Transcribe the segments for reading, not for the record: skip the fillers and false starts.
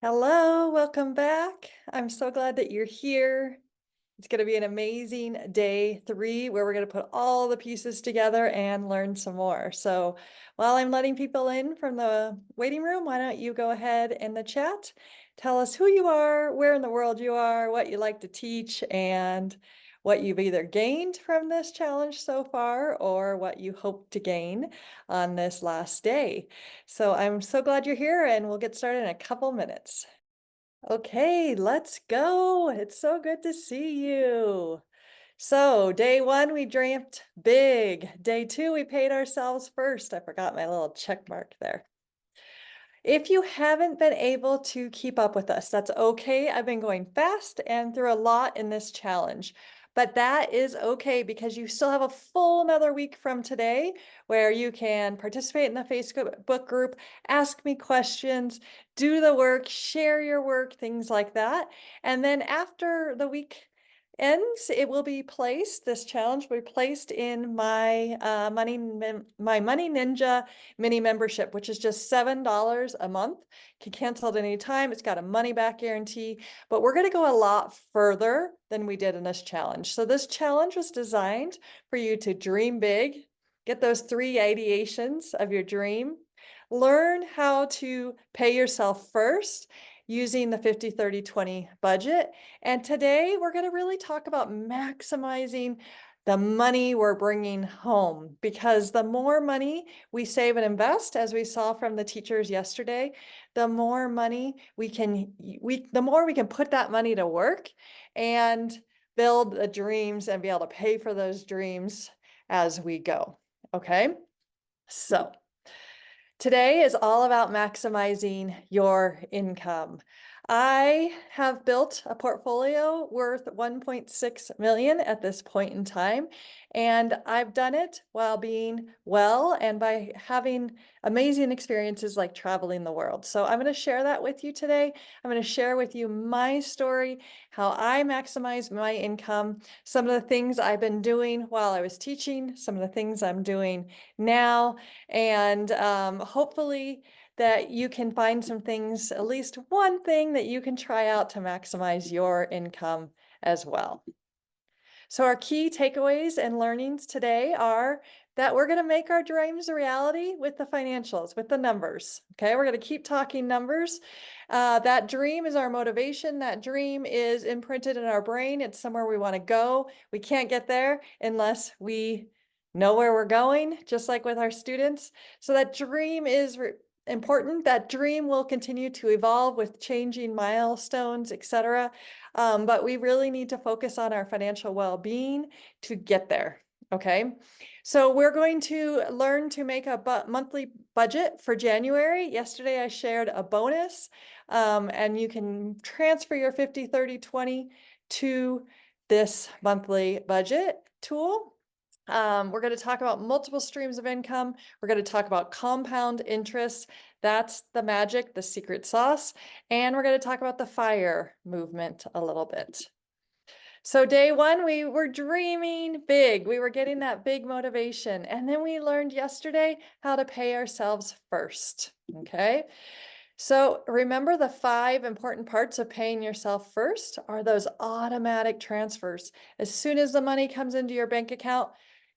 Hello, welcome back. I'm so glad that you're here. It's going to be an amazing day 3 where we're going to put all the pieces together and learn some more. So while I'm letting people in from the waiting room, why don't you go ahead in the chat, tell us who you are, where in the world you are, what you like to teach, and what you've either gained from this challenge so far or what you hope to gain on this last day. So I'm so glad you're here, and we'll get started in a couple minutes. Okay, let's go. It's so good to see you. So, day 1, we dreamt big. Day 2, we paid ourselves first. I forgot my little check mark there. If you haven't been able to keep up with us, that's okay. I've been going fast and through a lot in this challenge, but that is okay because you still have a full another week from today where you can participate in the Facebook group, ask me questions, do the work, share your work, things like that. And then after the week ends, it will be placed, this challenge will be placed in my my Money Ninja mini membership, which is just $7 a month. Can cancel at any time. It's got a money back guarantee, but we're going to go a lot further than we did in this challenge. So this challenge was designed for you to dream big, get those 3 ideations of your dream, learn how to pay yourself first using the 50-30-20 budget. And today we're going to really talk about maximizing the money we're bringing home, because the more money we save and invest, as we saw from the teachers yesterday, the more money the more we can put that money to work and build the dreams and be able to pay for those dreams as we go. Okay, so today is all about maximizing your income. I have built a portfolio worth 1.6 million at this point in time, and I've done it while being well and by having amazing experiences like traveling the world. So I'm going to share that with you today. I'm going to share with you my story, how I maximize my income, some of the things I've been doing while I was teaching, some of the things I'm doing now, and hopefully that you can find some things, at least one thing that you can try out to maximize your income as well. So our key takeaways and learnings today are that we're going to make our dreams a reality with the financials, with the numbers. Okay, we're going to keep talking numbers. That dream is our motivation. That dream is imprinted in our brain. It's somewhere we want to go. We can't get there unless we know where we're going, just like with our students. So that dream is important. That dream will continue to evolve with changing milestones, etc. But we really need to focus on our financial well-being to get there. Okay, so we're going to learn to make a monthly budget for January. Yesterday I shared a bonus, and you can transfer your 50-30-20 to this monthly budget tool. We're going to talk about multiple streams of income. We're going to talk about compound interest. That's the magic, the secret sauce. And we're going to talk about the FIRE movement a little bit. So day 1, we were dreaming big. We were getting that big motivation. And then we learned yesterday how to pay ourselves first. Okay. So remember, the 5 important parts of paying yourself first are those automatic transfers. As soon as the money comes into your bank account,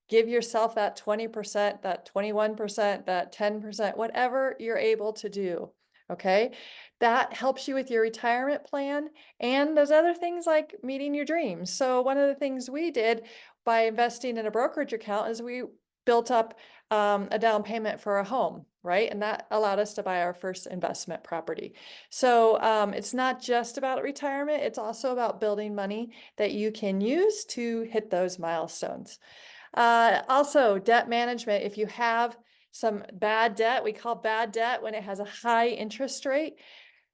give yourself that 20%, that 21%, that 10%, whatever you're able to do. Okay, that helps you with your retirement plan and those other things like meeting your dreams. So one of the things we did by investing in a brokerage account is we built up a down payment for a home, right? And that allowed us to buy our first investment property. So it's not just about retirement, it's also about building money that you can use to hit those milestones. Also, debt management. If you have some bad debt, we call bad debt when it has a high interest rate,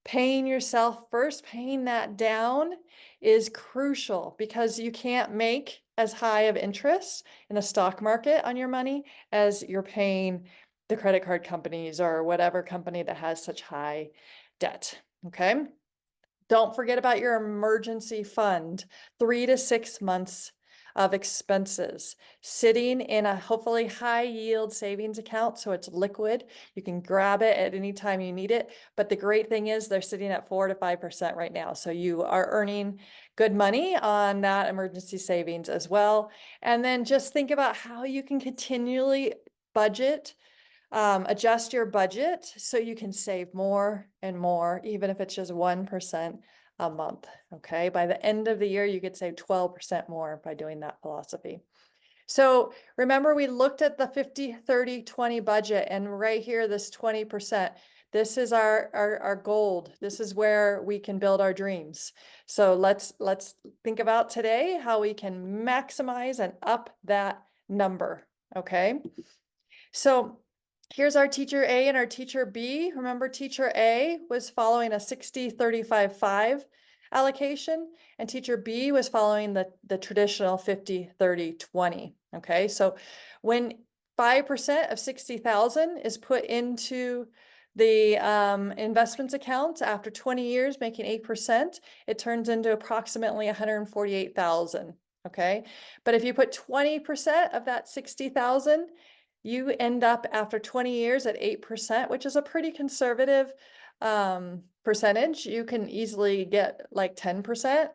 paying yourself first, paying that down is crucial because you can't make as high of interest in the stock market on your money as you're paying the credit card companies or whatever company that has such high debt. Okay. Don't forget about your emergency fund, 3 to 6 months of expenses sitting in a hopefully high yield savings account. So it's liquid. You can grab it at any time you need it. But the great thing is they're sitting at 4 to 5% right now. So you are earning good money on that emergency savings as well. And then just think about how you can continually budget, adjust your budget so you can save more and more, even if it's just 1% a month. Okay. By the end of the year, you could save 12% more by doing that philosophy. So remember, we looked at the 50, 30, 20 budget, and right here, this 20%, this is our gold. This is where we can build our dreams. So let's think about today how we can maximize and up that number. Okay. So here's our teacher A and our teacher B. Remember, teacher A was following a 60, 35, 5 allocation, and teacher B was following the traditional 50, 30, 20. Okay, so when 5% of 60,000 is put into the investments account after 20 years, making 8%, it turns into approximately 148,000. Okay, but if you put 20% of that 60,000, you end up after 20 years at 8%, which is a pretty conservative percentage. You can easily get like 10%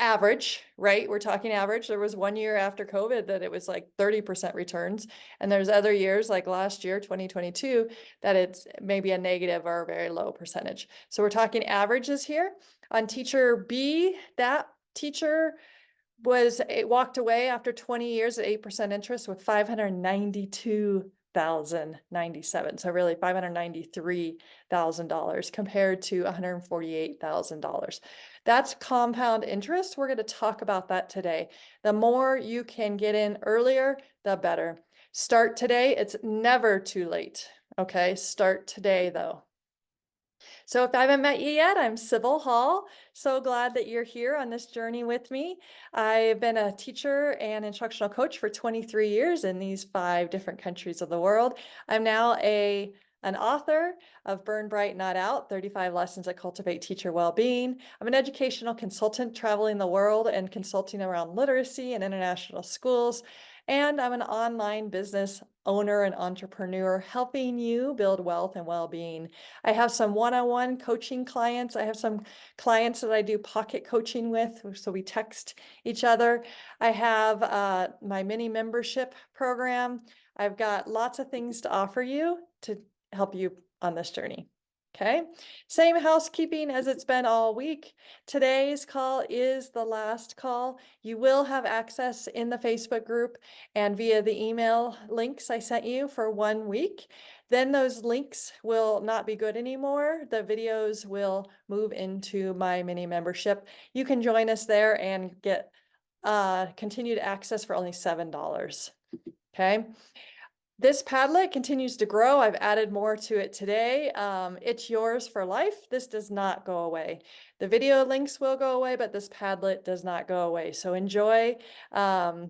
average, right? We're talking average. There was one year after COVID that it was like 30% returns. And there's other years like last year, 2022, that it's maybe a negative or a very low percentage. So we're talking averages here. On teacher B, that teacher it walked away after 20 years at 8% interest with 592,097. So really $593,000 compared to $148,000. That's compound interest. We're going to talk about that today. The more you can get in earlier, the better. Start today. It's never too late. Okay, start today though. So if I haven't met you yet, I'm Sybil Hall. So glad that you're here on this journey with me. I've been a teacher and instructional coach for 23 years in these 5 different countries of the world. I'm now an author of Burn Bright, Not Out, 35 Lessons that Cultivate Teacher Wellbeing. I'm an educational consultant traveling the world and consulting around literacy and international schools. And I'm an online business owner and entrepreneur helping you build wealth and well-being. I have some one-on-one coaching clients. I have some clients that I do pocket coaching with, so we text each other. I have my mini membership program. I've got lots of things to offer you to help you on this journey. Okay, same housekeeping as it's been all week. Today's call is the last call. You will have access in the Facebook group and via the email links I sent you for 1 week. Then those links will not be good anymore. The videos will move into my mini membership. You can join us there and get continued access for only $7. Okay. This Padlet continues to grow. I've added more to it today. It's yours for life. This does not go away. The video links will go away, but this Padlet does not go away. So enjoy. I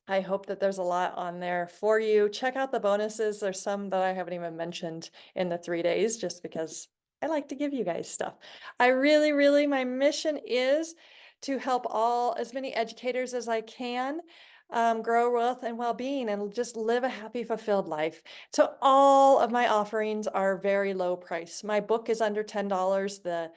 hope that there's a lot on there for you. Check out the bonuses. There's some that I haven't even mentioned in the 3 days just because I like to give you guys stuff. I really, my mission is to help as many educators as I can grow wealth and well-being and just live a happy, fulfilled life. So all of my offerings are very low price. My book is under $10. The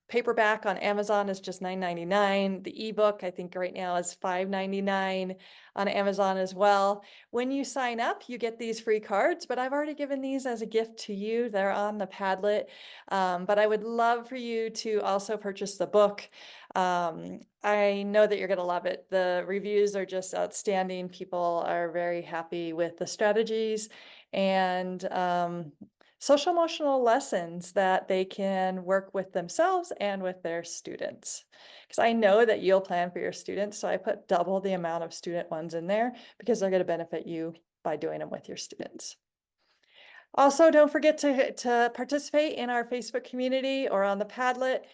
paperback on Amazon is just $9.99. The ebook, I think right now is $5.99 on Amazon as well. When you sign up, you get these free cards, but I've already given these as a gift to you. They're on the Padlet, but I would love for you to also purchase the book. I know that you're going to love it. The reviews are just outstanding. People are very happy with the strategies and social emotional lessons that they can work with themselves and with their students. Because I know that you'll plan for your students, so I put double the amount of student ones in there because they're going to benefit you by doing them with your students. Also, don't forget to participate in our Facebook community or on the Padlet.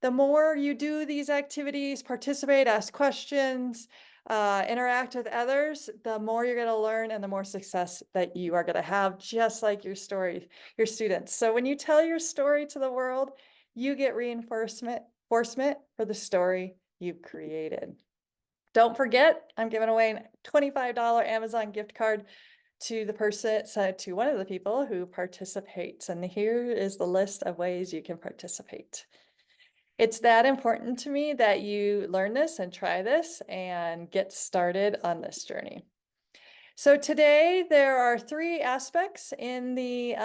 The more you do these activities, participate, ask questions, interact with others, the more you're going to learn and the more success that you are going to have, just like your students. So when you tell your story to the world, you get reinforcement for the story you've created. Don't forget, I'm giving away a $25 Amazon gift card to the person, so to one of the people who participates. And here is the list of ways you can participate. It's that important to me that you learn this and try this and get started on this journey. So today there are 3 aspects in the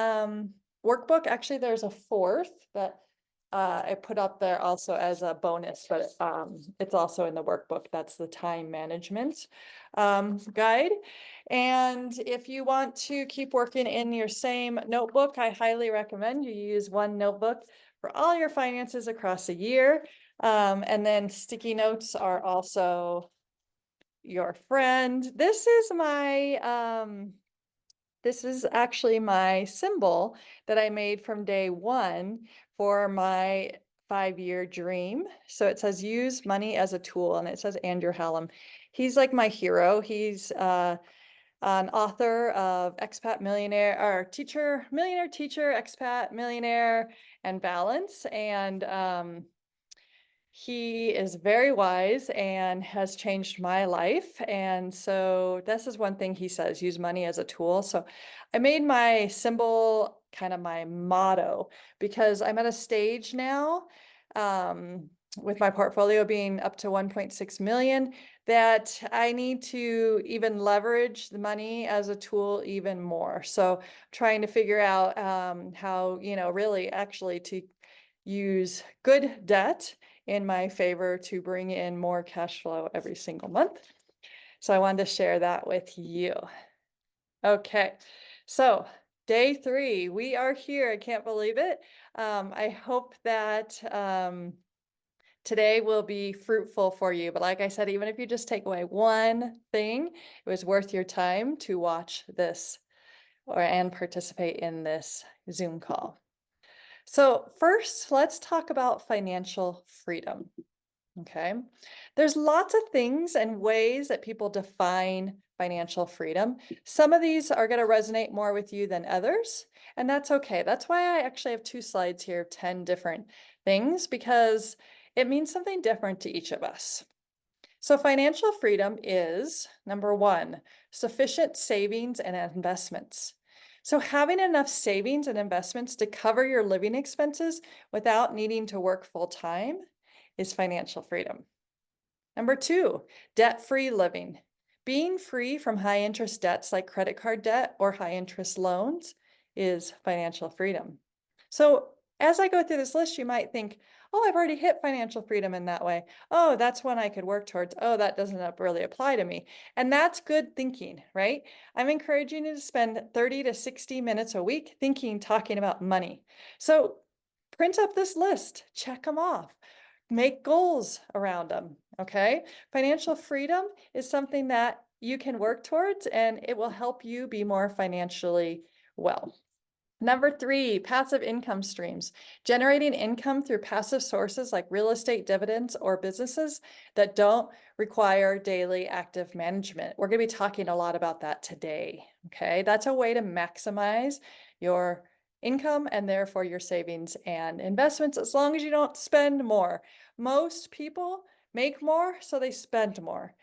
workbook. Actually, there's a 4th that I put up there also as a bonus, but it's also in the workbook. That's the time management guide. And if you want to keep working in your same notebook, I highly recommend you use one notebook for all your finances across a year. And then sticky notes are also your friend. This is actually my symbol that I made from day 1 for my 5-year dream. So it says use money as a tool, and it says Andrew Hallam. He's like my hero. He's an author of Expat Millionaire, or Teacher, Millionaire Teacher, Expat Millionaire, and Balance. And he is very wise and has changed my life. And so this is one thing he says, use money as a tool. So I made my symbol kind of my motto, because I'm at a stage now with my portfolio being up to 1.6 million that I need to even leverage the money as a tool even more. So trying to figure out how, really actually to use good debt in my favor to bring in more cash flow every single month. So I wanted to share that with you. Okay, so day 3, we are here. I can't believe it. I hope that today will be fruitful for you. But like I said, even if you just take away one thing, it was worth your time to watch this and participate in this Zoom call. So first, let's talk about financial freedom. Okay. There's lots of things and ways that people define financial freedom. Some of these are going to resonate more with you than others, and that's okay. That's why I actually have 2 slides here of 10 different things, because it means something different to each of us. So financial freedom is, number 1, sufficient savings and investments. So having enough savings and investments to cover your living expenses without needing to work full time is financial freedom. Number 2, debt-free living. Being free from high interest debts like credit card debt or high interest loans is financial freedom. So as I go through this list, you might think, oh, I've already hit financial freedom in that way. Oh, that's one I could work towards. Oh, that doesn't really apply to me. And that's good thinking, right? I'm encouraging you to spend 30 to 60 minutes a week thinking, talking about money. So print up this list, check them off. Make goals around them, okay? Financial freedom is something that you can work towards, and it will help you be more financially well. Number 3, passive income streams. Generating income through passive sources like real estate dividends or businesses that don't require daily active management. We're going to be talking a lot about that today, okay? That's a way to maximize your income and therefore your savings and investments, as long as you don't spend more. Most people make more, so they spend more.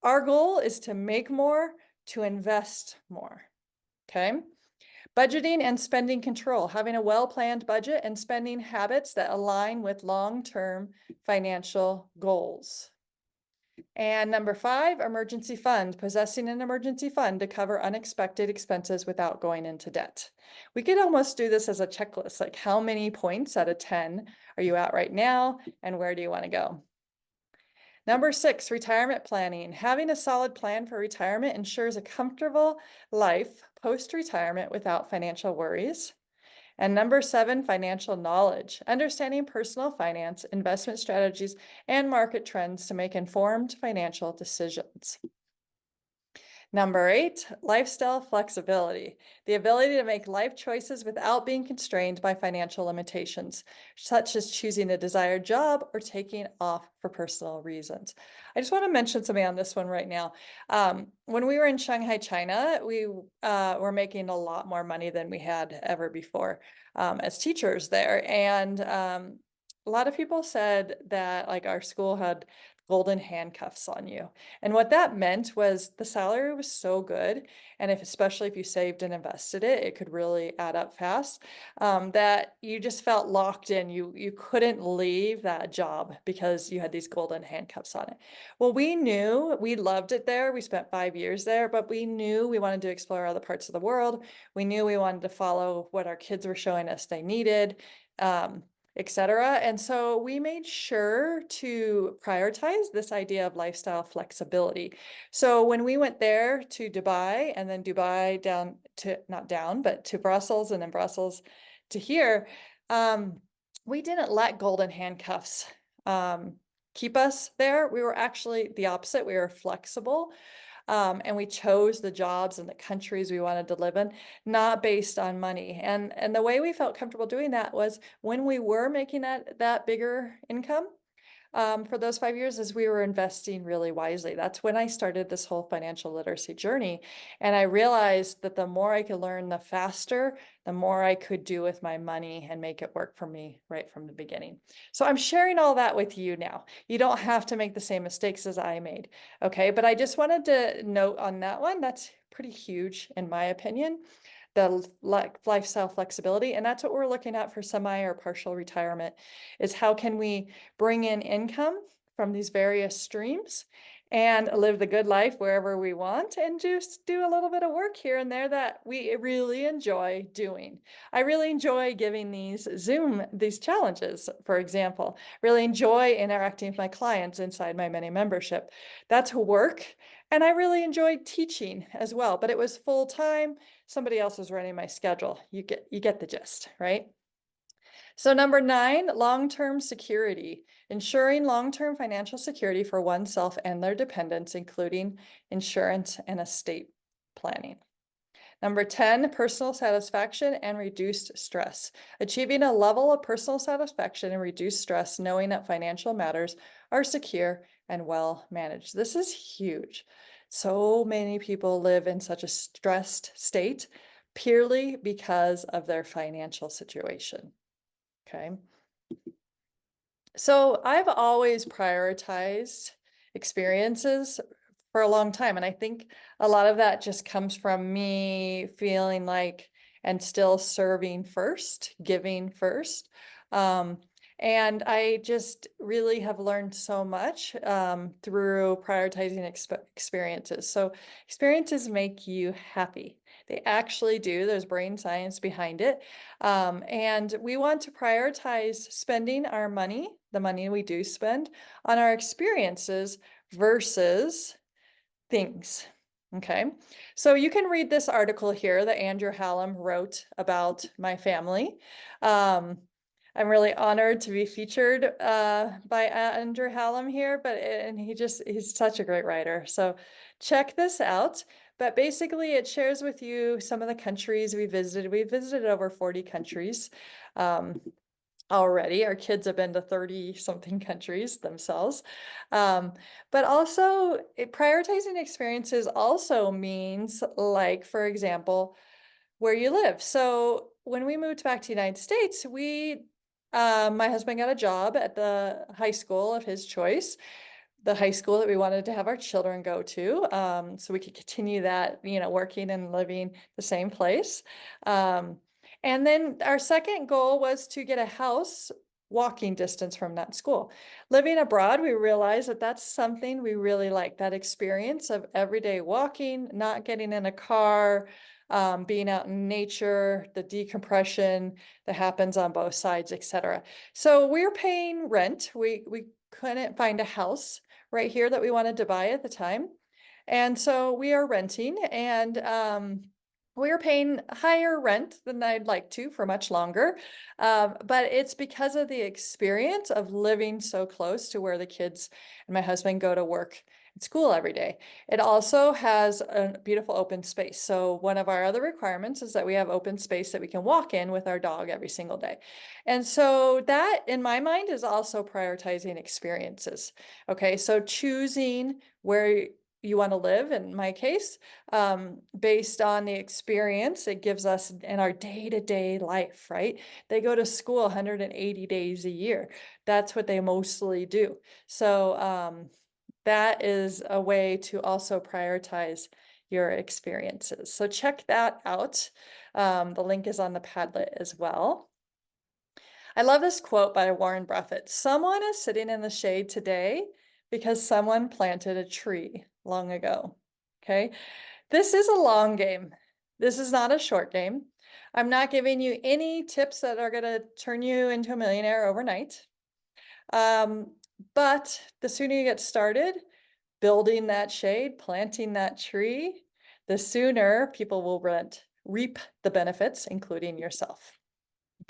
Our goal is to make more, to invest more, okay? Budgeting and spending control, having a well-planned budget and spending habits that align with long-term financial goals. And number 5, emergency fund, possessing an emergency fund to cover unexpected expenses without going into debt. We could almost do this as a checklist, like how many points out of 10 are you at right now, and where do you want to go? Number 6, retirement planning. Having a solid plan for retirement ensures a comfortable life post-retirement without financial worries. And number 7, financial knowledge. Understanding personal finance, investment strategies, and market trends to make informed financial decisions. Number 8, lifestyle flexibility, the ability to make life choices without being constrained by financial limitations, such as choosing a desired job or taking off for personal reasons. I just want to mention something on this one right now. When we were in Shanghai, China, we were making a lot more money than we had ever before as teachers there. And a lot of people said that like our school had golden handcuffs on you. And what that meant was the salary was so good, and especially if you saved and invested it, it could really add up fast, that you just felt locked in. You couldn't leave that job because you had these golden handcuffs on it. Well, we knew we loved it there. We spent 5 years there, but we knew we wanted to explore other parts of the world. We knew we wanted to follow what our kids were showing us they needed, etc. And so we made sure to prioritize this idea of lifestyle flexibility. So when we went there to Dubai, and then Dubai down to, not down, but to Brussels, and then Brussels to here, we didn't let golden handcuffs keep us there. We were actually the opposite. We were flexible. And we chose the jobs and the countries we wanted to live in, not based on money. And the way we felt comfortable doing that was when we were making that bigger income, for those 5 years, as we were investing really wisely. That's when I started this whole financial literacy journey. And I realized that the more I could learn, the faster, the more I could do with my money and make it work for me right from the beginning. So I'm sharing all that with you now. You don't have to make the same mistakes as I made. Okay. But I just wanted to note on that one, that's pretty huge in my opinion, the lifestyle flexibility. And that's what we're looking at for semi or partial retirement, is how can we bring in income from these various streams and live the good life wherever we want, and just do a little bit of work here and there that we really enjoy doing. I really enjoy giving these challenges, for example, really enjoy interacting with my clients inside my mini membership. That's work. And I really enjoyed teaching as well, but it was full time. Somebody else was running my schedule. You get the gist, right? So number 9, long-term security, ensuring long-term financial security for oneself and their dependents, including insurance and estate planning. Number 10, personal satisfaction and reduced stress. Achieving a level of personal satisfaction and reduced stress, knowing that financial matters are secure and well managed. This is huge. So many people live in such a stressed state purely because of their financial situation. Okay. So I've always prioritized experiences for a long time. And I think a lot of that just comes from me feeling like, and still serving first, giving first. And I just really have learned so much through prioritizing experiences. So experiences make you happy. They actually do. There's brain science behind it. And we want to prioritize spending our money, the money we do spend, on our experiences versus things. Okay, so you can read this article here that Andrew Hallam wrote about my family. I'm really honored to be featured by Andrew Hallam here, and he's such a great writer. So check this out. But basically it shares with you some of the countries we visited. We visited over 40 countries already. Our kids have been to 30 something countries themselves. But also prioritizing experiences also means, like, for example, where you live. So when we moved back to the United States, my husband got a job at the high school of his choice, the high school that we wanted to have our children go to, so we could continue that, working and living the same place. And then our second goal was to get a house walking distance from that school. Living abroad, we realized that that's something we really like, that experience of everyday walking, not getting in a car, being out in nature, the decompression that happens on both sides, etc. So we're paying rent. We couldn't find a house right here that we wanted to buy at the time. And so we are renting, and we are paying higher rent than I'd like to for much longer. But it's because of the experience of living so close to where the kids and my husband go to work and school every day. It also has a beautiful open space. So one of our other requirements is that we have open space that we can walk in with our dog every single day. And so that, in my mind, is also prioritizing experiences. Okay, so choosing where you want to live, in my case, based on the experience it gives us in our day-to-day life, right? They go to school 180 days a year. That's what they mostly do. So that is a way to also prioritize your experiences. So check that out. The link is on the Padlet as well. I love this quote by Warren Buffett. Someone is sitting in the shade today because someone planted a tree long ago. Okay. This is a long game. This is not a short game. I'm not giving you any tips that are going to turn you into a millionaire overnight. But the sooner you get started building that shade, planting that tree, the sooner people will reap the benefits, including yourself.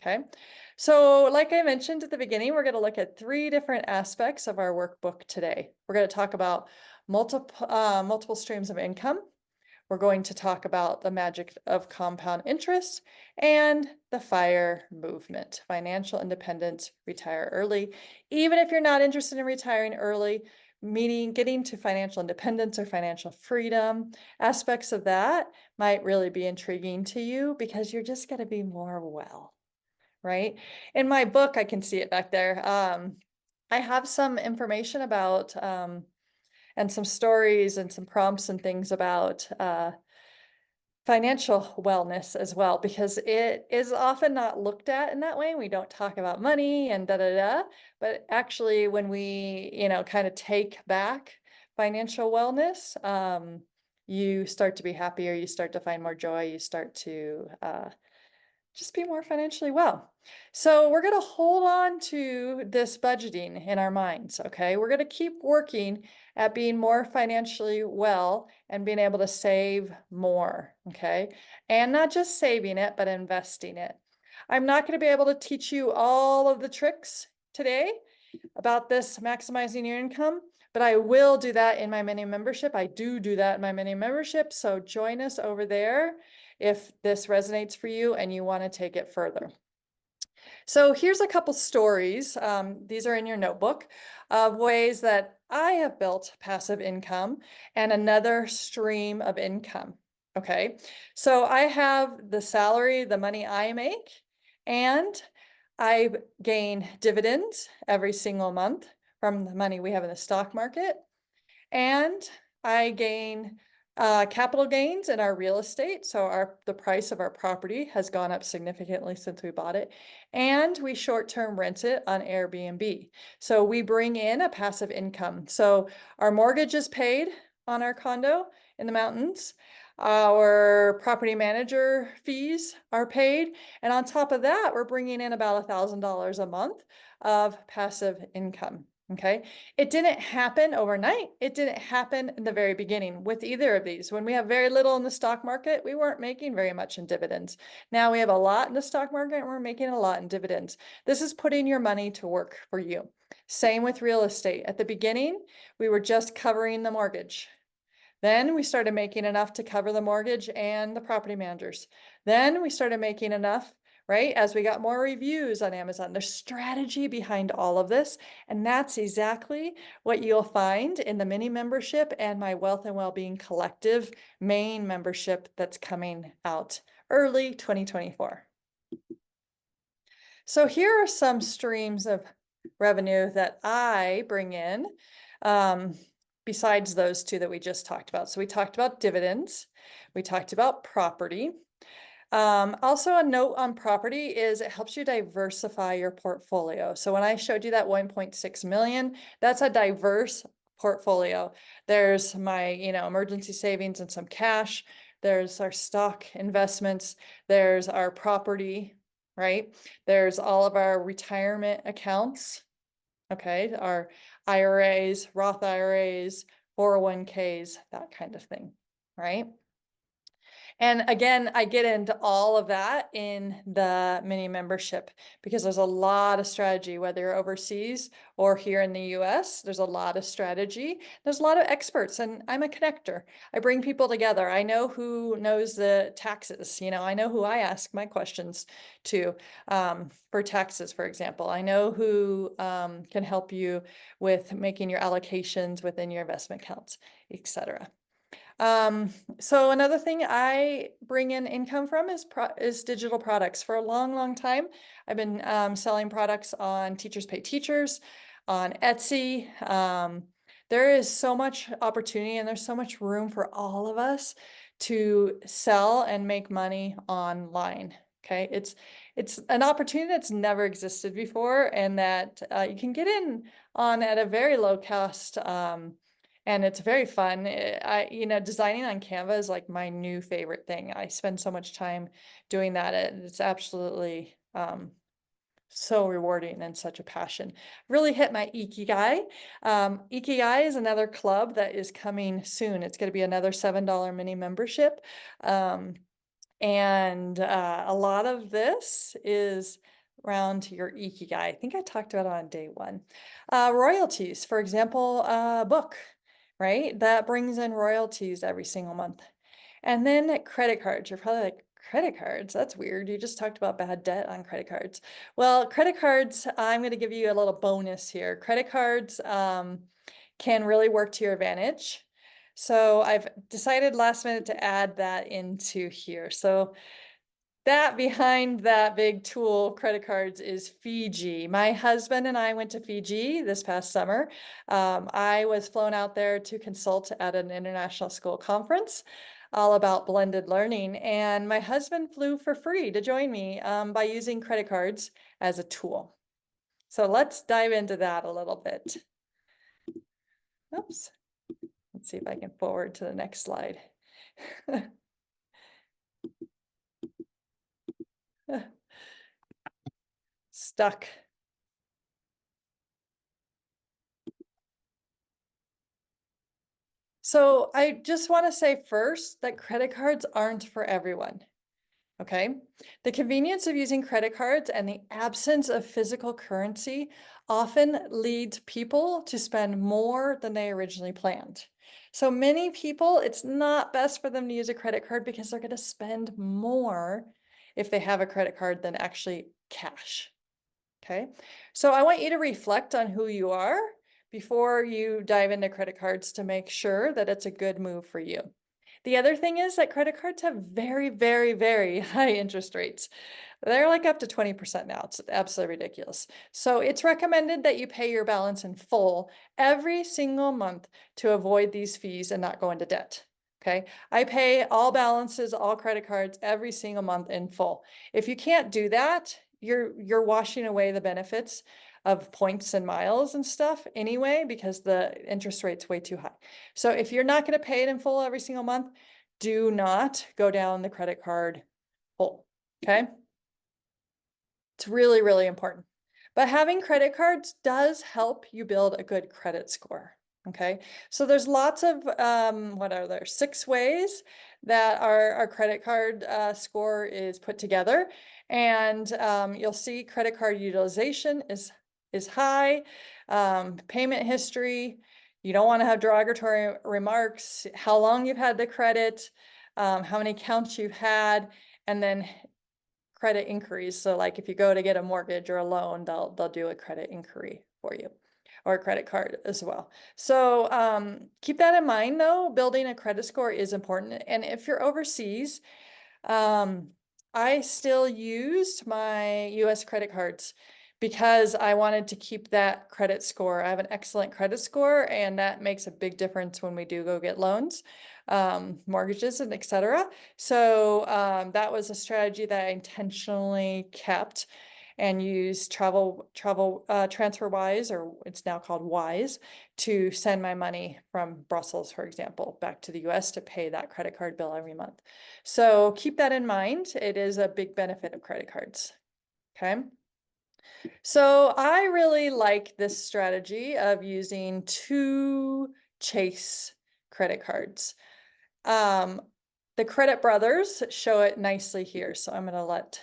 Okay, so like I mentioned at the beginning, we're going to look at 3 different aspects of our workbook today. We're going to talk about multiple streams of income. We're going to talk about the magic of compound interest and the FIRE movement, financial independence, retire early. Even if you're not interested in retiring early, meaning getting to financial independence or financial freedom, aspects of that might really be intriguing to you because you're just going to be more well. Right? In my book, I can see it back there. I have some information about and some stories and some prompts and things about financial wellness as well, because it is often not looked at in that way. We don't talk about money and da da da, but actually, when we kind of take back financial wellness, you start to be happier. You start to find more joy. You start to just be more financially well. So we're going to hold on to this budgeting in our minds, okay? We're going to keep working at being more financially well and being able to save more, okay? And not just saving it, but investing it. I'm not going to be able to teach you all of the tricks today about this maximizing your income, but I will do that in my mini membership. I do that in my mini membership. So join us over there if this resonates for you and you want to take it further. So here's a couple stories. These are in your notebook of ways that I have built passive income and another stream of income. Okay, so I have the salary, the money I make, and I gain dividends every single month from the money we have in the stock market. And I gain capital gains in our real estate. So the price of our property has gone up significantly since we bought it. And we short-term rent it on Airbnb. So we bring in a passive income. So our mortgage is paid on our condo in the mountains. Our property manager fees are paid. And on top of that, we're bringing in about $1,000 a month of passive income. Okay. It didn't happen overnight. It didn't happen in the very beginning with either of these. When we have very little in the stock market, we weren't making very much in dividends. Now we have a lot in the stock market and we're making a lot in dividends. This is putting your money to work for you. Same with real estate. At the beginning, we were just covering the mortgage. Then we started making enough to cover the mortgage and the property managers. Then we started making enough, right? As we got more reviews on Amazon, there's strategy behind all of this. And that's exactly what you'll find in the mini membership and my Wealth and Wellbeing Collective main membership that's coming out early 2024. So here are some streams of revenue that I bring in. Besides those 2 that we just talked about. So we talked about dividends, we talked about property. Also a note on property is it helps you diversify your portfolio. So when I showed you that 1.6 million, that's a diverse portfolio. There's my, emergency savings and some cash. There's our stock investments. There's our property, right? There's all of our retirement accounts. Okay, our IRAs, Roth IRAs, 401ks, that kind of thing, right? And again, I get into all of that in the mini membership because there's a lot of strategy, whether you're overseas or here in the US, there's a lot of strategy. There's a lot of experts, and I'm a connector. I bring people together. I know who knows the taxes. I know who I ask my questions to for taxes, for example. I know who can help you with making your allocations within your investment accounts, etc. So another thing I bring in income from is digital products. For a long, long time, I've been selling products on Teachers Pay Teachers, on Etsy. There is so much opportunity and there's so much room for all of us to sell and make money online. Okay, it's an opportunity that's never existed before, and that you can get in on at a very low cost. And it's very fun. Designing on Canva is like my new favorite thing. I spend so much time doing that. It's absolutely so rewarding and such a passion. Really hit my Ikigai. Ikigai is another club that is coming soon. It's going to be another $7 mini membership. And a lot of this is around your Ikigai. I think I talked about it on day one. Royalties, for example, a book, right? That brings in royalties every single month. And then credit cards. You're probably like, credit cards? That's weird. You just talked about bad debt on credit cards. Well, credit cards, I'm going to give you a little bonus here. Credit cards can really work to your advantage. So I've decided last minute to add that into here. So that behind that big tool, credit cards, is Fiji. My husband and I went to Fiji this past summer. I was flown out there to consult at an international school conference all about blended learning. And my husband flew for free to join me by using credit cards as a tool. So let's dive into that a little bit. Oops. Let's see if I can forward to the next slide. Stuck. So I just want to say first that credit cards aren't for everyone. Okay. The convenience of using credit cards and the absence of physical currency often leads people to spend more than they originally planned. So many people, it's not best for them to use a credit card because they're going to spend more if they have a credit card than actually cash. Okay. So I want you to reflect on who you are before you dive into credit cards to make sure that it's a good move for you. The other thing is that credit cards have very, very, very high interest rates. They're like up to 20% now. It's absolutely ridiculous. So it's recommended that you pay your balance in full every single month to avoid these fees and not go into debt. Okay. I pay all balances, all credit cards every single month in full. If you can't do that, you're washing away the benefits of points and miles and stuff anyway, because the interest rate's way too high. So if you're not going to pay it in full every single month, do not go down the credit card hole. Okay. It's really, really important. But having credit cards does help you build a good credit score. Okay. So there's lots of, what are there? 6 ways that our credit card score is put together. And you'll see credit card utilization is high, payment history. You don't want to have derogatory remarks, how long you've had the credit, how many counts you've had, and then credit inquiries. So like if you go to get a mortgage or a loan, they'll do a credit inquiry for you, or a credit card as well. So keep that in mind though. Building a credit score is important. And if you're overseas, I still used my US credit cards because I wanted to keep that credit score. I have an excellent credit score, and that makes a big difference when we do go get loans, mortgages, and etc. So that was a strategy that I intentionally kept and used TransferWise, or it's now called Wise, to send my money from Brussels, for example, back to the US to pay that credit card bill every month. So keep that in mind. It is a big benefit of credit cards. Okay. So I really like this strategy of using 2 Chase credit cards. the Credit Brothers show it nicely here. So I'm going to let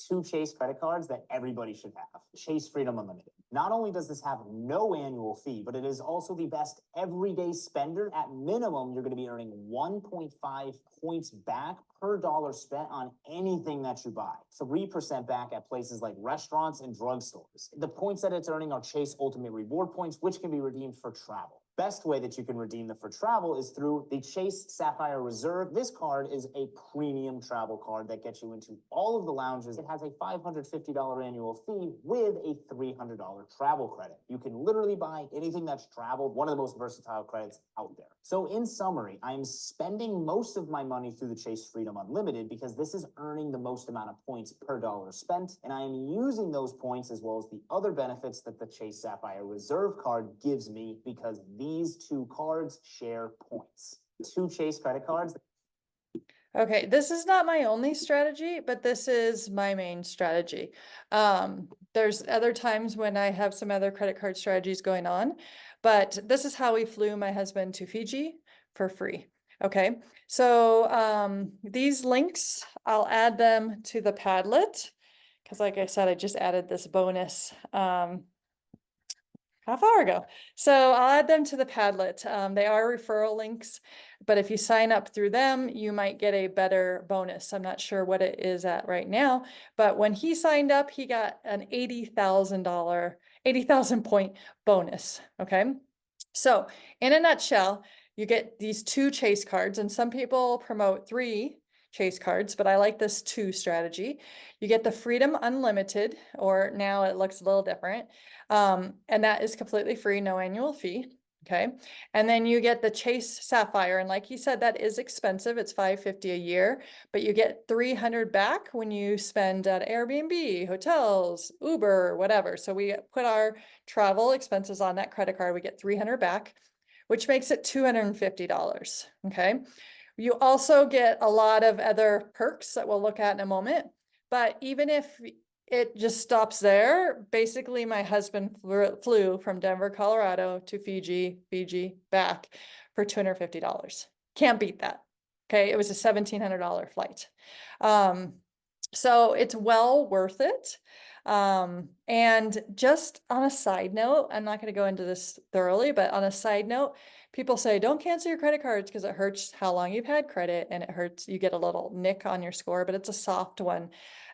2 Chase credit cards that everybody should have. Chase Freedom Unlimited. Not only does this have no annual fee, but it is also the best everyday spender. At minimum, you're going to be earning 1.5 points back per dollar spent on anything that you buy. 3% back at places like restaurants and drugstores. The points that it's earning are Chase Ultimate Reward points, which can be redeemed for travel. Best way that you can redeem them for travel is through the Chase Sapphire Reserve. This card is a premium travel card that gets you into all of the lounges. It has a $550 annual fee with a $300 travel credit. You can literally buy anything that's traveled, one of the most versatile credits out there. So in summary, I'm spending most of my money through the Chase Freedom Unlimited because this is earning the most amount of points per dollar spent, and I am using those points as well as the other benefits that the Chase Sapphire Reserve card gives me because these 2 cards share points. 2 Chase credit cards. Okay, this is not my only strategy, but this is my main strategy. There's other times when I have some other credit card strategies going on, but this is how we flew my husband to Fiji for free. Okay, so these links, I'll add them to the Padlet because like I said, I just added this bonus half hour ago. So I'll add them to the Padlet. They are referral links, but if you sign up through them, you might get a better bonus. I'm not sure what it is at right now, but when he signed up, he got an $80,000 point bonus. Okay. So in a nutshell, you get these 2 Chase cards, and some people promote 3 Chase cards, but I like this 2 strategy. You get the Freedom Unlimited, or now it looks a little different. And that is completely free, no annual fee. Okay. And then you get the Chase Sapphire. And like he said, that is expensive. It's $550 a year, but you get 300 back when you spend at Airbnb, hotels, Uber, whatever. So we put our travel expenses on that credit card. We get 300 back, which makes it $250. Okay. You also get a lot of other perks that we'll look at in a moment. But even if it just stops there, basically my husband flew from Denver, Colorado to Fiji, back for $250. Can't beat that. Okay, it was a $1,700 flight. So it's well worth it. And just on a side note, I'm not going to go into this thoroughly, but on a side note, people say don't cancel your credit cards because it hurts how long you've had credit, and it hurts, you get a little nick on your score, but it's a soft one.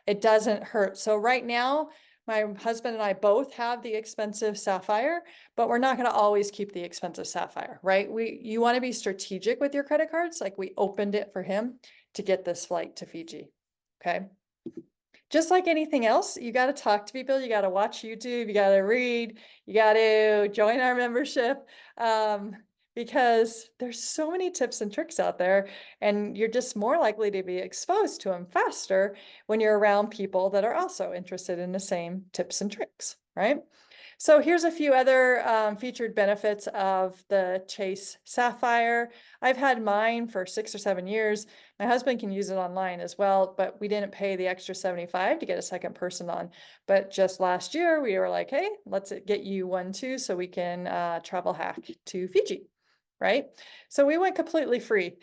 It doesn't hurt. So right now, my husband and I both have the expensive Sapphire, but we're not going to always keep the expensive Sapphire, right? You want to be strategic with your credit cards. Like we opened it for him to get this flight to Fiji. Okay. Just like anything else, you got to talk to people, you got to watch YouTube, you got to read, you got to join our membership, because there's so many tips and tricks out there, and you're just more likely to be exposed to them faster when you're around people that are also interested in the same tips and tricks, right? So here's a few other featured benefits of the Chase Sapphire. I've had mine for 6 or 7 years. My husband can use it online as well, but we didn't pay the extra $75 to get a second person on. But just last year, we were like, hey, let's get you one too, so we can travel hack to Fiji, right? So we went completely free.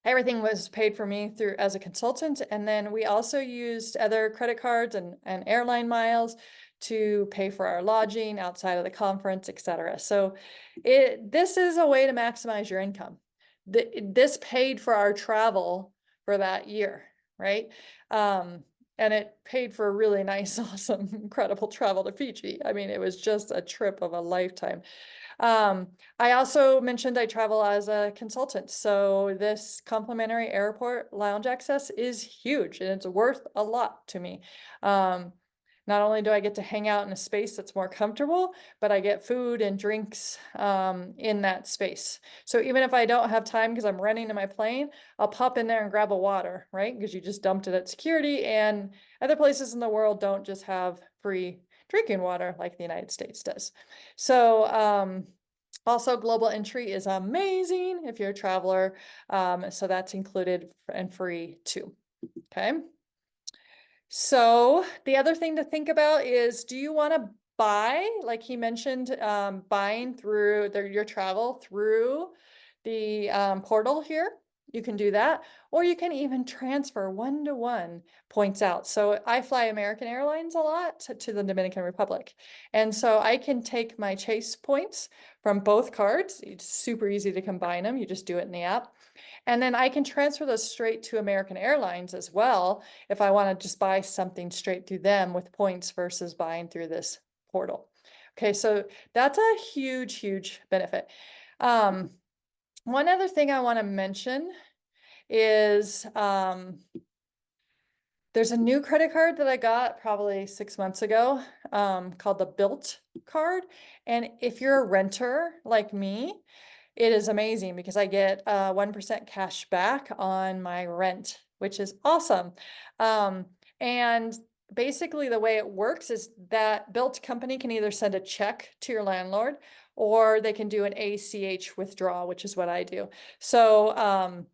Everything was paid for me through as a consultant. And then we also used other credit cards and airline miles to pay for our lodging outside of the conference, etc. So this is a way to maximize your income. This paid for our travel for that year, right? And it paid for a really nice, awesome, incredible travel to Fiji. I mean, it was just a trip of a lifetime. I also mentioned I travel as a consultant. So this complimentary airport lounge access is huge and it's worth a lot to me. Not only do I get to hang out in a space that's more comfortable, but I get food and drinks in that space. So even if I don't have time because I'm running to my plane, I'll pop in there and grab a water, right? Because you just dumped it at security, and other places in the world don't just have free drinking water like the United States does. So also global entry is amazing if you're a traveler. So that's included and free too. Okay. So the other thing to think about is, do you want to buy, like he mentioned, buying through your travel through the portal here? you can do that, or you can even transfer one-to-one points out. So I fly American Airlines a lot to the Dominican Republic. And so I can take my Chase points from both cards. It's super easy to combine them. You just do it in the app. And then I can transfer those straight to American Airlines as well if I want to just buy something straight through them with points versus buying through this portal. Okay, so that's a huge, huge benefit. One other thing I want to mention is there's a new credit card that I got probably 6 months ago called the Built card. And if you're a renter like me, it is amazing because I get 1% cash back on my rent, which is awesome. And basically the way it works is that Built company can either send a check to your landlord or they can do an ACH withdrawal, which is what I do. So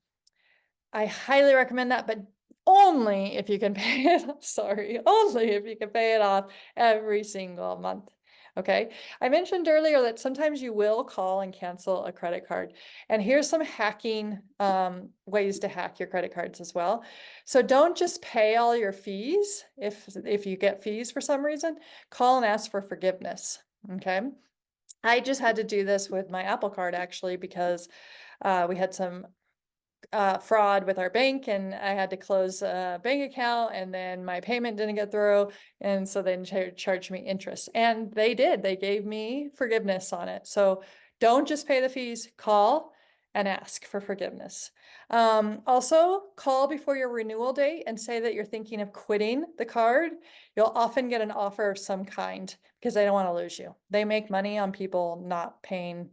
I highly recommend that, but only if you can pay it, sorry, only if you can pay it off every single month. Okay. I mentioned earlier that sometimes you will call and cancel a credit card. And here's some hacking ways to hack your credit cards as well. So don't just pay all your fees. If you get fees for some reason, call and ask for forgiveness. Okay. I just had to do this with my Apple Card actually because we had some fraud with our bank and I had to close a bank account and then my payment didn't get through. And so they charged me interest and they did, they gave me forgiveness on it. So don't just pay the fees, call and ask for forgiveness. Also call before your renewal date and say that you're thinking of quitting the card. You'll often get an offer of some kind because they don't want to lose you. They make money on people not paying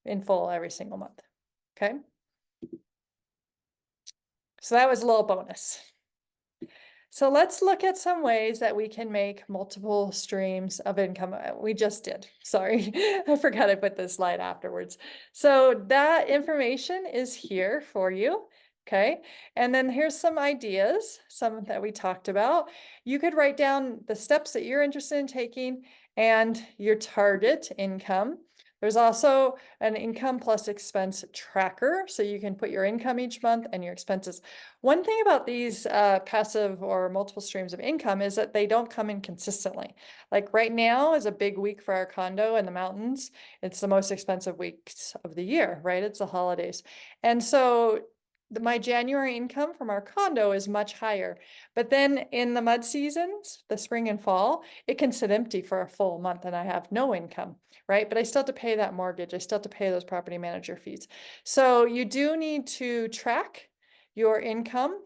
in full every single month. Okay. So that was a little bonus. So let's look at some ways that we can make multiple streams of income. We just did, sorry, I forgot I put this slide afterwards. So that information is here for you, okay? And then here's some ideas, some that we talked about. You could write down the steps that you're interested in taking and your target income. There's also an income plus expense tracker, so you can put your income each month and your expenses. One thing about these passive or multiple streams of income is that they don't come in consistently. Like right now is a big week for our condo in the mountains. It's the most expensive weeks of the year, right? It's the holidays. And so my January income from our condo is much higher. But then in the mud seasons, the spring and fall, it can sit empty for a full month and I have no income, right? But I still have to pay that mortgage. I still have to pay those property manager fees. So you do need to track your income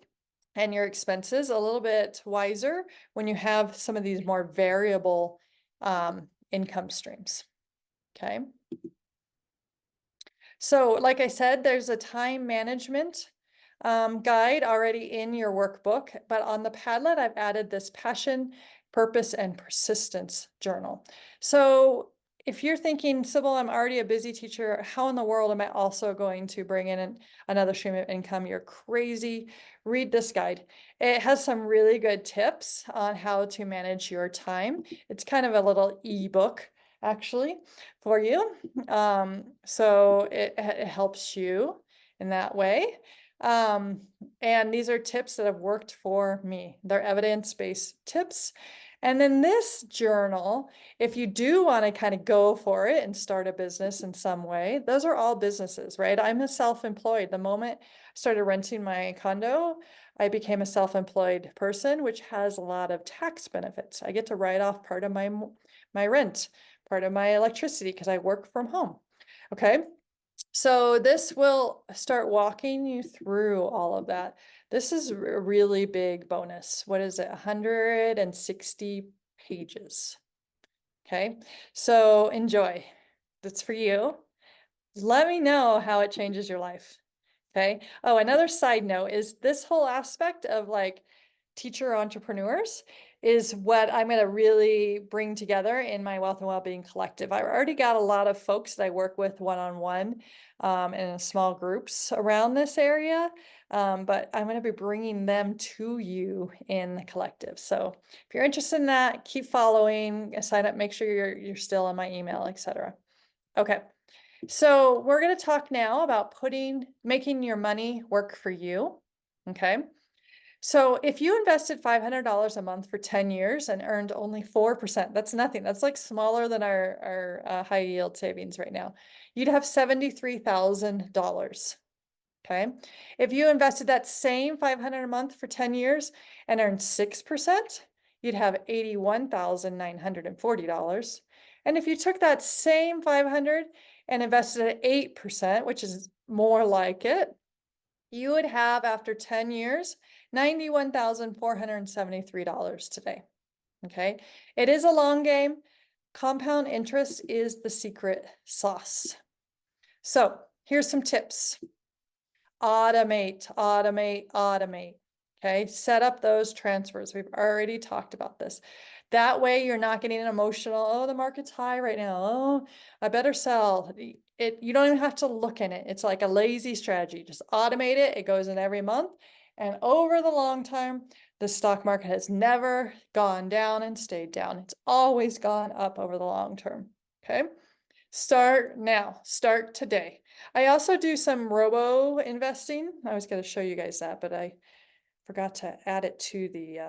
and your expenses a little bit wiser when you have some of these more variable income streams. Okay. So like I said, there's a time management guide already in your workbook, but on the Padlet, I've added this passion, purpose, and persistence journal. So if you're thinking, Sybil, I'm already a busy teacher, how in the world am I also going to bring in another stream of income? You're crazy. Read this guide. It has some really good tips on how to manage your time. It's kind of a little ebook actually for you. So it helps you in that way. And these are tips that have worked for me. They're evidence-based tips. And then this journal, if you do want to kind of go for it and start a business in some way, those are all businesses, right? I'm a self-employed. The moment I started renting my condo, I became a self-employed person, which has a lot of tax benefits. I get to write off part of my rent, part of my electricity because I work from home. Okay. So this will start walking you through all of that. This is a really big bonus. What is it? 160 pages. Okay. So enjoy. That's for you. Let me know how it changes your life. Okay. Oh, another side note is this whole aspect of like teacher entrepreneurs is what I'm going to really bring together in my Wealth and Wellbeing Collective. I've already got a lot of folks that I work with one-on-one in small groups around this area, but I'm going to be bringing them to you in the collective. So if you're interested in that, keep following, sign up, make sure you're still on my email, etc. Okay. So we're going to talk now about making your money work for you. Okay. So if you invested $500 a month for 10 years and earned only 4%, that's nothing. That's like smaller than our high yield savings right now. You'd have $73,000. Okay. If you invested that same 500 a month for 10 years and earned 6%, you'd have $81,940. And if you took that same 500 and invested at 8%, which is more like it, you would have, after 10 years, $91,473 today. Okay. It is a long game. Compound interest is the secret sauce. So here's some tips. Automate, automate, automate. Okay, set up those transfers. We've already talked about this. That way you're not getting emotional. Oh, the market's high right now. Oh, I better sell. You don't even have to look in it. It's like a lazy strategy. Just automate it. It goes in every month. And over the long term, the stock market has never gone down and stayed down. It's always gone up over the long term. Okay. Start now, start today. I also do some robo investing. I was going to show you guys that, but I forgot to add it to the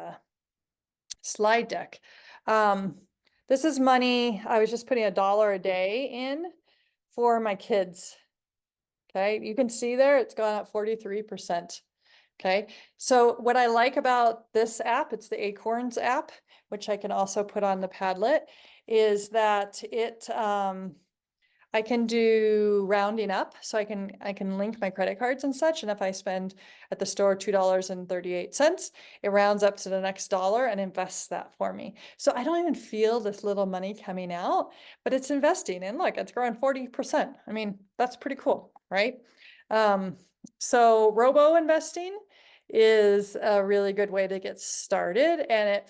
slide deck. This is money. I was just putting $1 a day in for my kids. Okay, you can see there it's gone up 43%. Okay, so what I like about this app, it's the Acorns app, which I can also put on the Padlet, is that I can do rounding up, so I can link my credit cards and such. And if I spend at the store $2.38, it rounds up to the next dollar and invests that for me. So I don't even feel this little money coming out, but it's investing. And look, it's growing 40%. I mean, that's pretty cool, right? So robo investing is a really good way to get started, and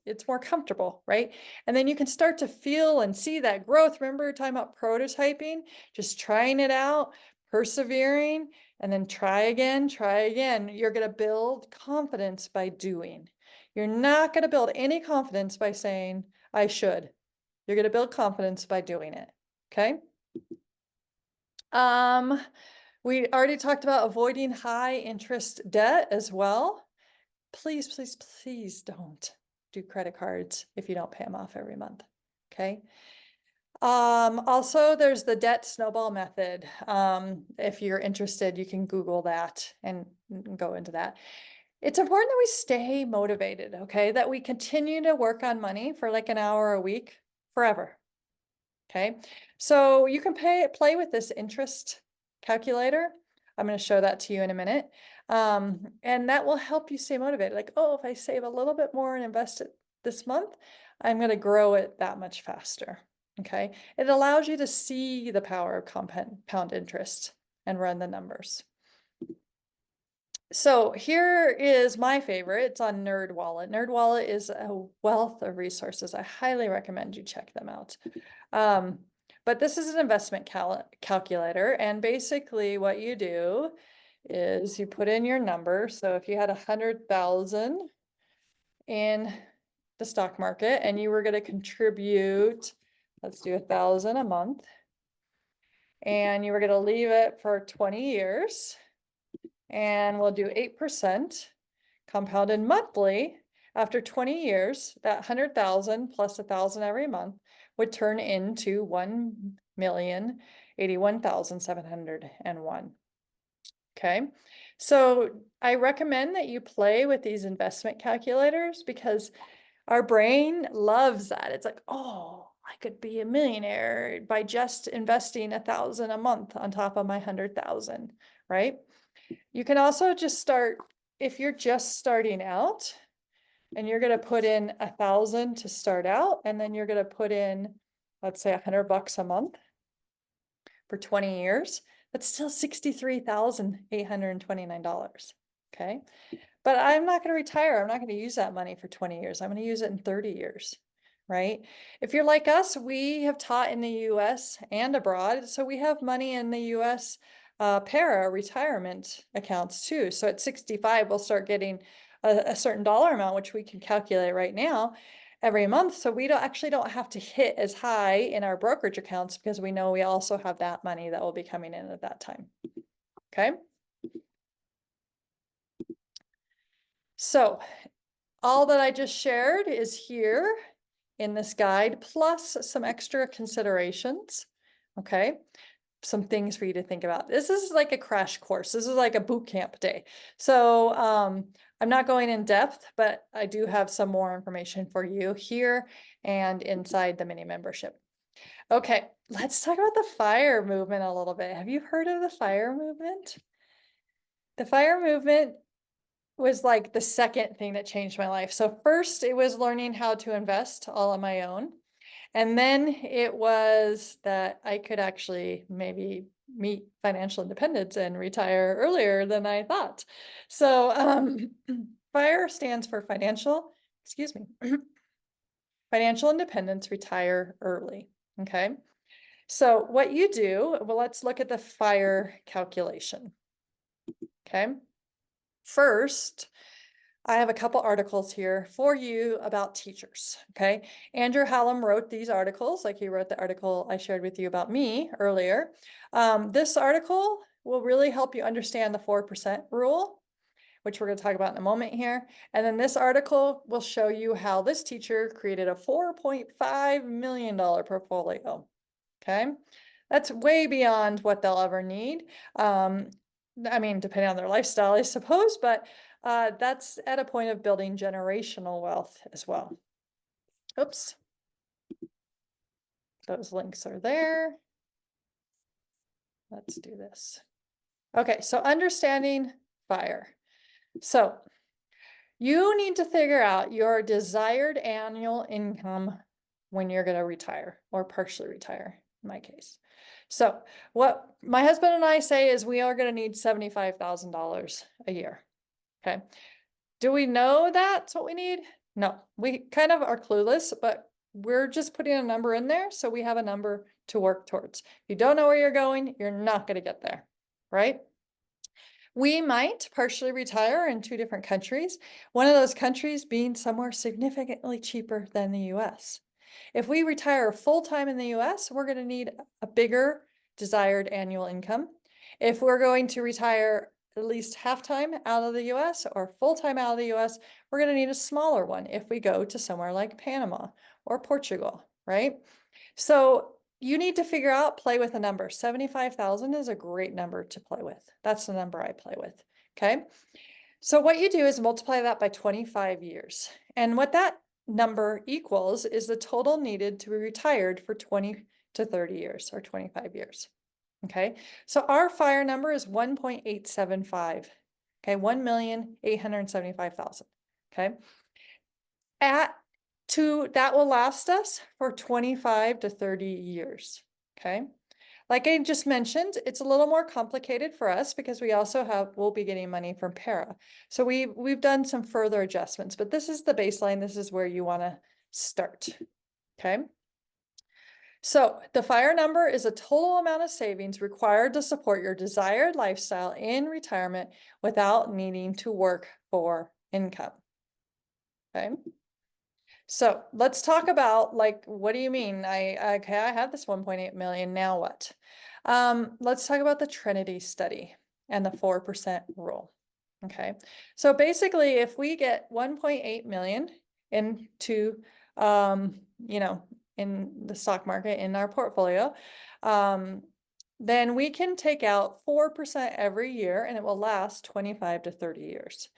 it's more comfortable, right? And then you can start to feel and see that growth. Remember, we're talking about prototyping, just trying it out, persevering, and then try again, try again. You're going to build confidence by doing. You're not going to build any confidence by saying, I should. You're going to build confidence by doing it. Okay. We already talked about avoiding high interest debt as well. Please, please, please don't do credit cards if you don't pay them off every month. Okay. Also, there's the debt snowball method. If you're interested, you can Google that and go into that. It's important that we stay motivated, okay? That we continue to work on money for like an hour a week forever. Okay, so you can play with this interest calculator. I'm going to show that to you in a minute. And that will help you stay motivated. Like, oh, if I save a little bit more and invest it this month, I'm going to grow it that much faster. Okay, it allows you to see the power of compound interest and run the numbers. So here is my favorite. It's on NerdWallet. NerdWallet is a wealth of resources. I highly recommend you check them out. But this is an investment calculator. And basically what you do is you put in your number. So if you had 100,000 in the stock market and you were going to contribute, let's do 1,000 a month, and you were going to leave it for 20 years, and we'll do 8% compounded monthly. After 20 years, that 100,000 plus 1,000 every month would turn into 1,081,701. Okay, so I recommend that you play with these investment calculators because our brain loves that. It's like, oh, I could be a millionaire by just investing 1,000 a month on top of my 100,000, right? You can also just start, if you're just starting out and you're going to put in 1,000 to start out, and then you're going to put in, let's say $100 a month for 20 years, that's still $63,829. Okay. But I'm not going to retire. I'm not going to use that money for 20 years. I'm going to use it in 30 years. Right? If you're like us, we have taught in the US and abroad. So we have money in the US para retirement accounts too. So at 65, we'll start getting a certain dollar amount, which we can calculate right now. every month. So we don't have to hit as high in our brokerage accounts because we know we also have that money that will be coming in at that time. Okay. So all that I just shared is here in this guide, plus some extra considerations. Okay. Some things for you to think about. This is like a crash course. This is like a boot camp day. So I'm not going in depth, but I do have some more information for you here and inside the mini membership. Okay, let's talk about the FIRE movement a little bit. Have you heard of the FIRE movement? The FIRE movement was like the second thing that changed my life. So first it was learning how to invest all on my own. And then it was that I could actually maybe meet financial independence and retire earlier than I thought. So FIRE stands for excuse me, financial independence, retire early. Okay. So what you do, well, let's look at the FIRE calculation. Okay. First, I have a couple articles here for you about teachers, okay? Andrew Hallam wrote these articles, like he wrote the article I shared with you about me earlier. This article will really help you understand the 4% rule, which we're going to talk about in a moment here. And then this article will show you how this teacher created a $4.5 million portfolio, okay? That's way beyond what they'll ever need. I mean, depending on their lifestyle, I suppose, but that's at a point of building generational wealth as well. Oops. Those links are there. Let's do this. Okay, so understanding FIRE. So you need to figure out your desired annual income when you're going to retire or partially retire, in my case. So what my husband and I say is we are going to need $75,000 a year. Okay. Do we know that's what we need? No, we kind of are clueless, but we're just putting a number in there so we have a number to work towards. If you don't know where you're going, you're not going to get there, right? We might partially retire in 2 different countries, one of those countries being somewhere significantly cheaper than the US. If we retire full-time in the US, we're going to need a bigger desired annual income. If we're going to retire at least half-time out of the US or full-time out of the US, we're going to need a smaller one if we go to somewhere like Panama or Portugal, right? So you need to figure out, play with a number. 75,000 is a great number to play with. That's the number I play with, okay? So what you do is multiply that by 25 years. And what that number equals is the total needed to be retired for 20 to 30 years or 25 years, okay? So our FIRE number is 1.875, okay? 1,875,000, okay? That will last us for 25 to 30 years, okay? Like I just mentioned, it's a little more complicated for us because we'll be getting money from para. So we've done some further adjustments, but this is the baseline. This is where you want to start, okay? So the FIRE number is a total amount of savings required to support your desired lifestyle in retirement without needing to work for income, okay? So let's talk about, like, what do you mean? I have this 1.8 million, now what? Let's talk about the Trinity study and the 4% rule. Okay, so basically if we get 1.8 million into, in the stock market in our portfolio, then we can take out 4% every year and it will last 25 to 30 years.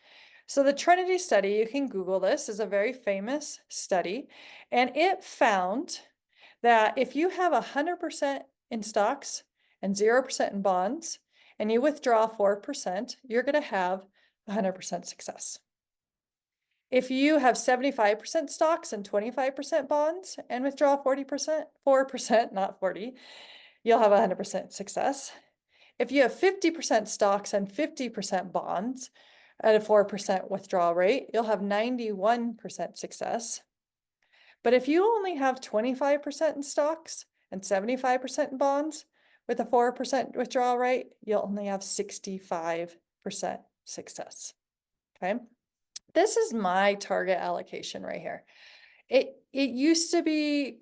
So the Trinity study, you can Google this, is a very famous study, and it found that if you have 100% in stocks and 0% in bonds, and you withdraw 4%, you're going to have 100% success. If you have 75% stocks and 25% bonds and withdraw 4%, not 40, you'll have 100% success. If you have 50% stocks and 50% bonds, at a 4% withdrawal rate, you'll have 91% success. But if you only have 25% in stocks and 75% in bonds with a 4% withdrawal rate, you'll only have 65% success, okay? This is my target allocation right here. It used to be,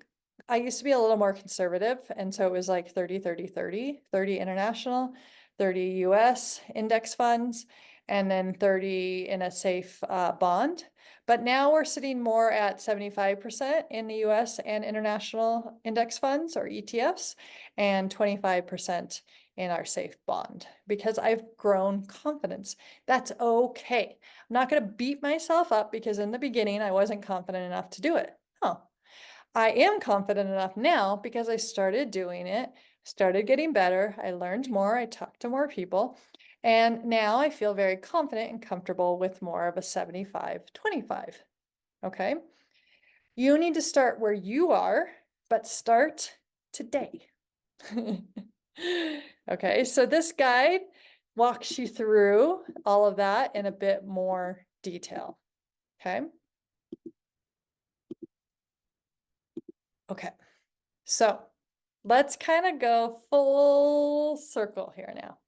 I used to be a little more conservative, and so it was like 30, 30, 30, 30 international, 30 US index funds, and then 30 in a safe bond. But now we're sitting more at 75% in the US and international index funds or ETFs, and 25% in our safe bond because I've grown confidence. That's okay. I'm not going to beat myself up because in the beginning I wasn't confident enough to do it. No, I am confident enough now because I started doing it, started getting better. I learned more. I talked to more people. And now I feel very confident and comfortable with more of a 75-25. Okay. You need to start where you are, but start today. Okay, so this guide walks you through all of that in a bit more detail. Okay. Okay, so let's kind of go full circle here now.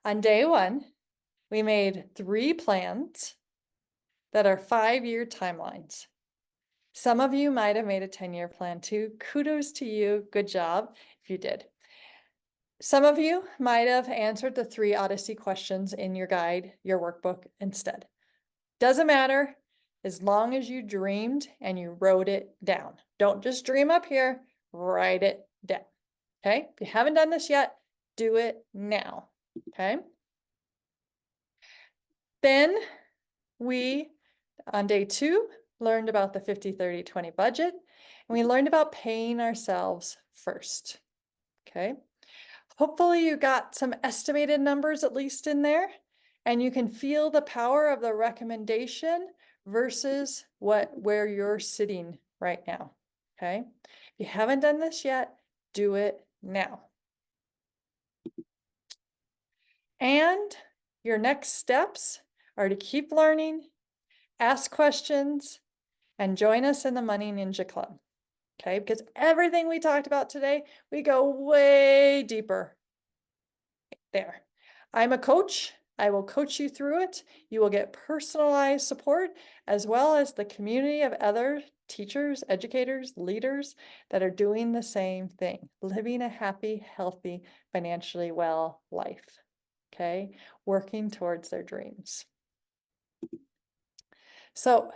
On day one, we made 3 plans that are 5-year timelines. Some of you might have made a 10-year plan too. Kudos to you. Good job if you did. Some of you might have answered the 3 Odyssey questions in your guide, your workbook instead. Doesn't matter as long as you dreamed and you wrote it down. Don't just dream up here, write it down. Okay, if you haven't done this yet, do it now. Okay. Then we, on day 2, learned about the 50-30-20 budget, and we learned about paying ourselves first. Okay. Hopefully you got some estimated numbers at least in there, and you can feel the power of the recommendation versus where you're sitting right now. Okay. If you haven't done this yet, do it now. And your next steps are to keep learning, ask questions, and join us in the Money Ninja Club. Okay, because everything we talked about today, we go way deeper there. I'm a coach. I will coach you through it. You will get personalized support as well as the community of other teachers, educators, leaders that are doing the same thing, living a happy, healthy, financially well life. Okay, working towards their dreams. So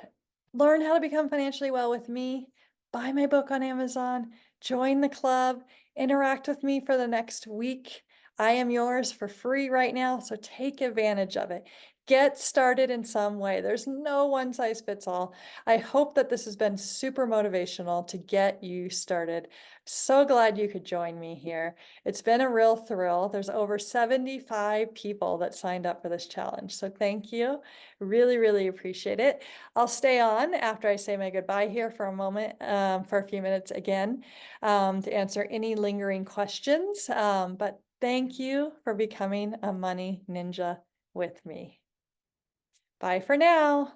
learn how to become financially well with me. Buy my book on Amazon, join the club, interact with me for the next week. I am yours for free right now, so take advantage of it. Get started in some way. There's no one size fits all. I hope that this has been super motivational to get you started. So glad you could join me here. It's been a real thrill. There's over 75 people that signed up for this challenge, so thank you. Really, really appreciate it. I'll stay on after I say my goodbye here for a moment, for a few minutes again, to answer any lingering questions. But thank you for becoming a money ninja with me. Bye for now.